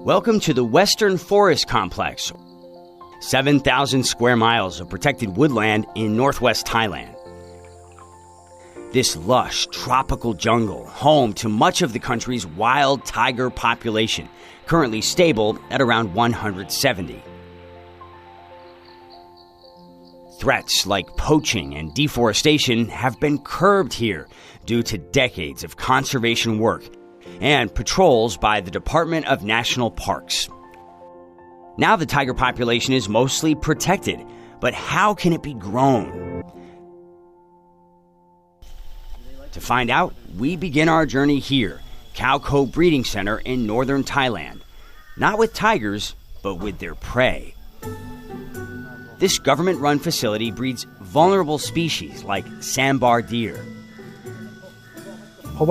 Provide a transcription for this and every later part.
Welcome to the Western Forest Complex, 7,000 square miles of protected woodland in northwest Thailand. This lush, tropical jungle, home to much of the country's wild tiger population, currently stable at around 170. Threats like poaching and deforestation have been curbed here due to decades of conservation work and patrols by the Department of National Parks. Now the tiger population is mostly protected, but how can it be grown? To find out, we begin our journey here, Khao Ko Breeding Center in northern Thailand. Not with tigers, but with their prey. This government-run facility breeds vulnerable species like sambar deer. In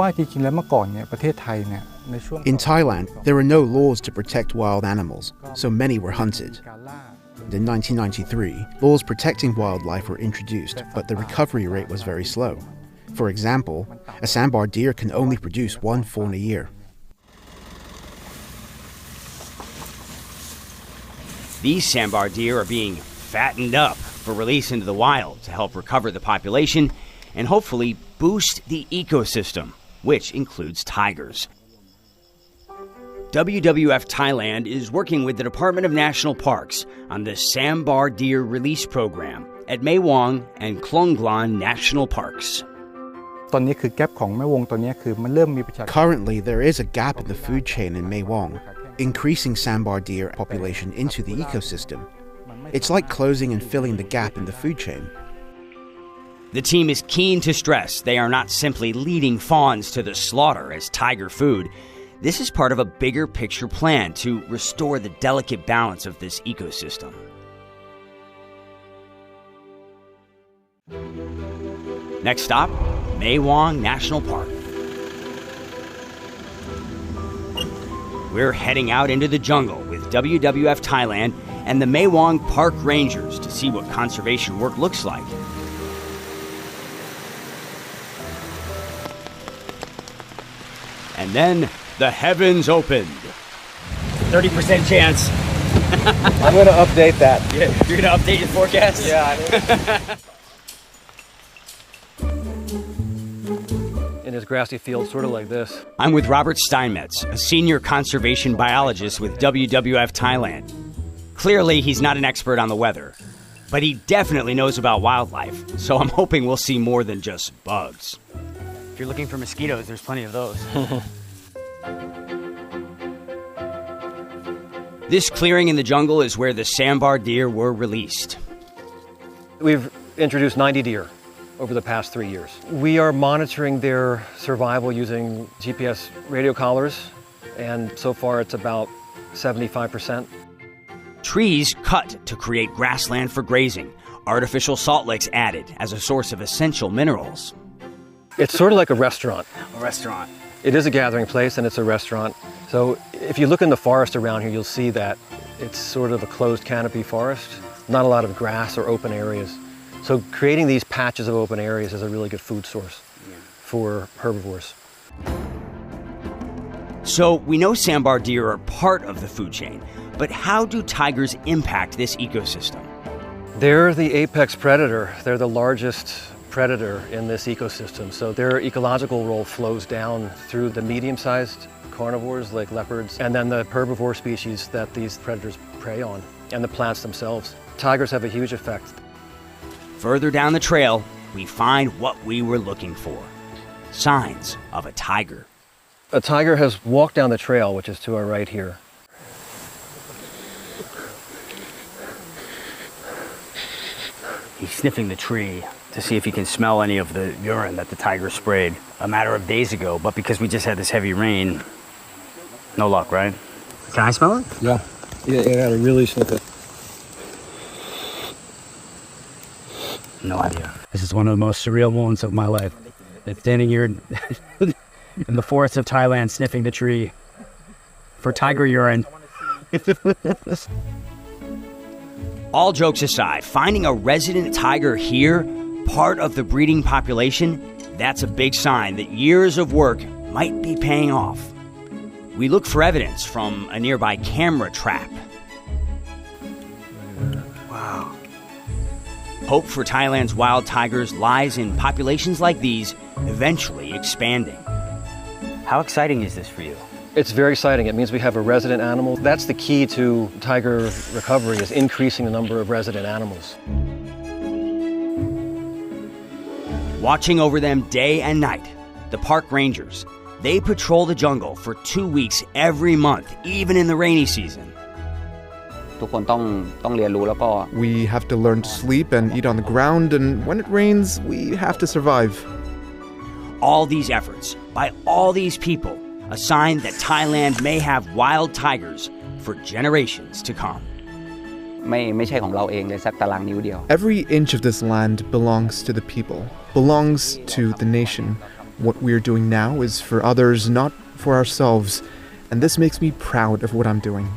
Thailand, there are no laws to protect wild animals, so many were hunted. In 1993, laws protecting wildlife were introduced, but the recovery rate was very slow. For example, a sambar deer can only produce one fawn a year. These sambar deer are being fattened up for release into the wild to help recover the population and hopefully boost the ecosystem, which includes tigers. WWF Thailand is working with the Department of National Parks on the Sambar Deer Release Program at Mae Wong and Klong Klan National Parks. Currently, there is a gap in the food chain in Mae Wong, increasing sambar deer population into the ecosystem. It's like closing and filling the gap in the food chain. The team is keen to stress they are not simply leading fawns to the slaughter as tiger food. This is part of a bigger picture plan to restore the delicate balance of this ecosystem. Next stop, Mae Wong National Park. We're heading out into the jungle with WWF Thailand and the Mae Wong Park Rangers to see what conservation work looks like. And then the heavens opened. 30% chance. I'm going to update that. Yeah, you're going to update your forecast? Yeah. In this grassy field, sort of like this. I'm with Robert Steinmetz, a senior conservation biologist with WWF Thailand. Clearly, he's not an expert on the weather, but he definitely knows about wildlife, so I'm hoping we'll see more than just bugs. If you're looking for mosquitoes, there's plenty of those. This clearing in the jungle is where the sambar deer were released. We've introduced 90 deer over the past 3 years. We are monitoring their survival using GPS radio collars, and so far it's about 75%. Trees cut to create grassland for grazing, artificial salt licks added as a source of essential minerals. It's sort of like a restaurant. A restaurant. It is a gathering place and it's a restaurant. So if you look in the forest around here, you'll see that it's sort of a closed canopy forest. Not a lot of grass or open areas. So creating these patches of open areas is a really good food source for herbivores. So we know sambar deer are part of the food chain, but how do tigers impact this ecosystem? They're the apex predator. They're the largest predator in this ecosystem. So their ecological role flows down through the medium-sized carnivores like leopards and then the herbivore species that these predators prey on and the plants themselves. Tigers have a huge effect. Further down the trail, we find what we were looking for. Signs of a tiger. A tiger has walked down the trail, which is to our right here. He's sniffing the tree to see if he can smell any of the urine that the tiger sprayed a matter of days ago, but because we just had this heavy rain, no luck, right? Can I smell it? Yeah. You gotta really sniff it. No idea. This is one of the most surreal moments of my life. It's standing here in the forests of Thailand sniffing the tree for tiger urine. All jokes aside, finding a resident tiger here, part of the breeding population, that's a big sign that years of work might be paying off. We look for evidence from a nearby camera trap. Wow. Hope for Thailand's wild tigers lies in populations like these eventually expanding. How exciting is this for you? It's very exciting. It means we have a resident animal. That's the key to tiger recovery, is increasing the number of resident animals. Watching over them day and night, the park rangers, they patrol the jungle for 2 weeks every month, even in the rainy season. ทุกคนต้องเรียนรู้แล้วก็ We have to learn to sleep and eat on the ground, and when it rains, we have to survive. All these efforts by all these people, a sign that Thailand may have wild tigers for generations to come. ไม่ใช่ของเราเองเลยสักตารางนิ้วเดียว Every inch of this land belongs to the people, belongs to the nation. What we're doing now is for others, not for ourselves, and this makes me proud of what I'm doing.